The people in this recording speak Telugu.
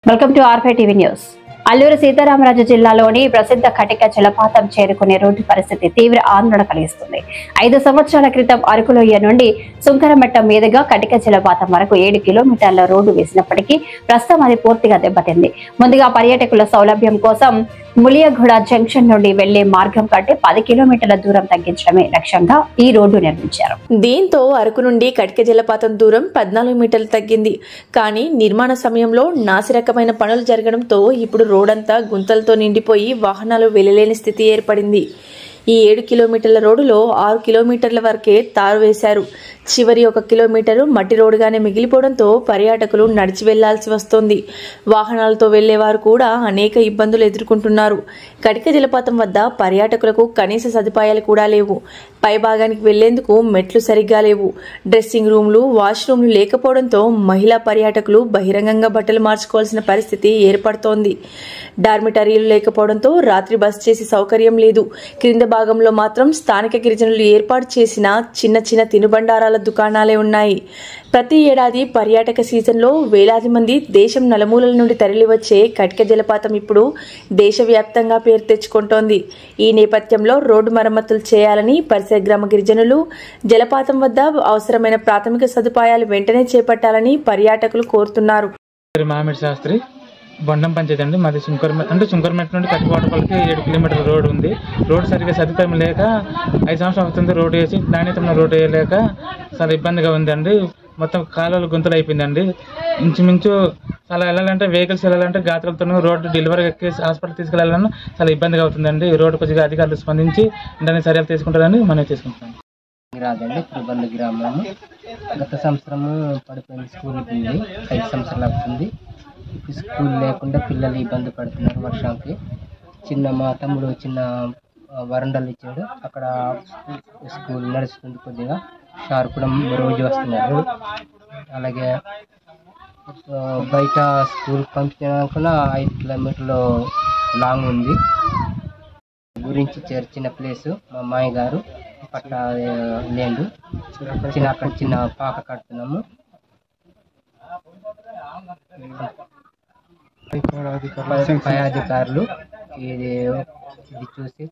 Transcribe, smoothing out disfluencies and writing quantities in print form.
వెల్కమ్ టు ఆర్ఫై టీవీ న్యూస్. అల్లూరు సీతారామరాజు జిల్లాలోని ప్రసిద్ధ కటిక జలపాతం చేరుకునే రోడ్డు పరిస్థితి తీవ్ర ఆందోళన కలిగిస్తుంది. 5 సంవత్సరాల క్రితం అరకులోయ నుండి సుంకరమెట్ట మీదుగా కటిక జలపాతం వరకు 7 కిలోమీటర్ల రోడ్డు వేసినప్పటికీ ప్రస్తుతం అది పూర్తిగా దెబ్బతింది. ముందుగా పర్యాటకుల సౌలభ్యం కోసం ములియగూడ జంక్షన్ నుండి వెళ్లే మార్గం కంటే 10 కిలోమీటర్ల దూరం తగ్గించడమే లక్ష్యంగా ఈ రోడ్డు నిర్మించారు. దీంతో అరకు నుండి కటిక జలపాతం దూరం 14 మీటర్లు తగ్గింది. కానీ నిర్మాణ సమయంలో నాసిరకమైన పనులు జరగడంతో ఇప్పుడు రోడ్డంతా గుంతలతో నిండిపోయి వాహనాలు వెళ్లలేని స్థితి ఏర్పడింది. ఈ 7 కిలోమీటర్ల రోడ్డులో 6 కిలోమీటర్ల వరకే తారు వేశారు. చివరి 1 కిలోమీటరు మట్టి రోడ్డుగానే మిగిలిపోవడంతో పర్యాటకులు నడిచి వెళ్లాల్సి వస్తోంది. వాహనాలతో వెళ్లేవారు కూడా అనేక ఇబ్బందులు ఎదుర్కొంటున్నారు. కటిక జలపాతం వద్ద పర్యాటకులకు కనీస సదుపాయాలు కూడా లేవు. పైభాగానికి వెళ్లేందుకు మెట్లు సరిగ్గా లేవు. డ్రెస్సింగ్ రూమ్లు, వాష్రూమ్లు లేకపోవడంతో మహిళా పర్యాటకులు బహిరంగంగా బట్టలు మార్చుకోవాల్సిన పరిస్థితి ఏర్పడుతోంది. డార్మిటరీలు లేకపోవడంతో రాత్రి బస చేసే సౌకర్యం లేదు. క్రింద భాగంలో మాత్రం స్థానిక గిరిజనులు ఏర్పాటు చేసిన చిన్న చిన్న తినుబండారాల దుకాణాలే ఉన్నాయి. ప్రతి ఏడాది పర్యాటక సీజన్లో వేలాది మంది దేశం నలుమూలల నుండి తరలివచ్చే కటిక జలపాతం ఇప్పుడు దేశవ్యాప్తంగా పేరు తెచ్చుకుంటోంది. ఈ నేపథ్యంలో రోడ్డు మరమ్మతులు చేయాలని పరిసర గ్రామ గిరిజనులు జలపాతం వద్ద అవసరమైన ప్రాథమిక సదుపాయాలు వెంటనే చేపట్టాలని పర్యాటకులు కోరుతున్నారు. మామిడి శాస్త్రి బొండం పంచాయతీ అండి. మాది సుంకరమెట్ట నుండి కటిక వాటర్ఫాల్కి 7 కిలోమీటర్ల రోడ్డు ఉంది. రోడ్డు సరిగ్గా సదుపాయం లేక 5 సంవత్సరాలు అవుతుంది. రోడ్డు వేసి నాణ్యతమైన రోడ్డు వేయలేక చాలా ఇబ్బందిగా ఉందండి. మొత్తం కాలువలు గుంతలు అయిపోయిందండి. ఇంచుమించు చాలా వెళ్ళాలంటే వెహికల్స్ వెళ్ళాలంటే గాత్రలతో రోడ్డు డెలివరీ ఎక్కి హాస్పిటల్ తీసుకెళ్లాలన్నా చాలా ఇబ్బందిగా అవుతుందండి. రోడ్డు కొద్దిగా అధికారులు స్పందించి దాన్ని చర్యలు తీసుకుంటారని మనం చేసుకుంటాం. రాదండి కురుబంద గ్రామము. గత సంవత్సరము పడిపోయిన స్కూల్ ఉంది. 5 సంవత్సరాలు అవుతుంది. స్కూల్ లేకుండా పిల్లలు ఇబ్బంది పడుతున్నారు వర్షానికి. మా తమ్ముడు చిన్న వరండాలు ఇచ్చాడు. అక్కడ స్కూల్ నడుస్తుంది. కొద్దిగా సార్ కూడా రోజు వస్తున్నారు. అలాగే బయట స్కూల్ పంపించడానికి 5 కిలోమీటర్లు లాంగ్ ఉంది. గురించి చేర్చిన ప్లేసు మా మాయ గారు పట్ట లేదు. అక్కడ చిన్న పాక కడుతున్నాము. పై అధికారులు ఇది చూసి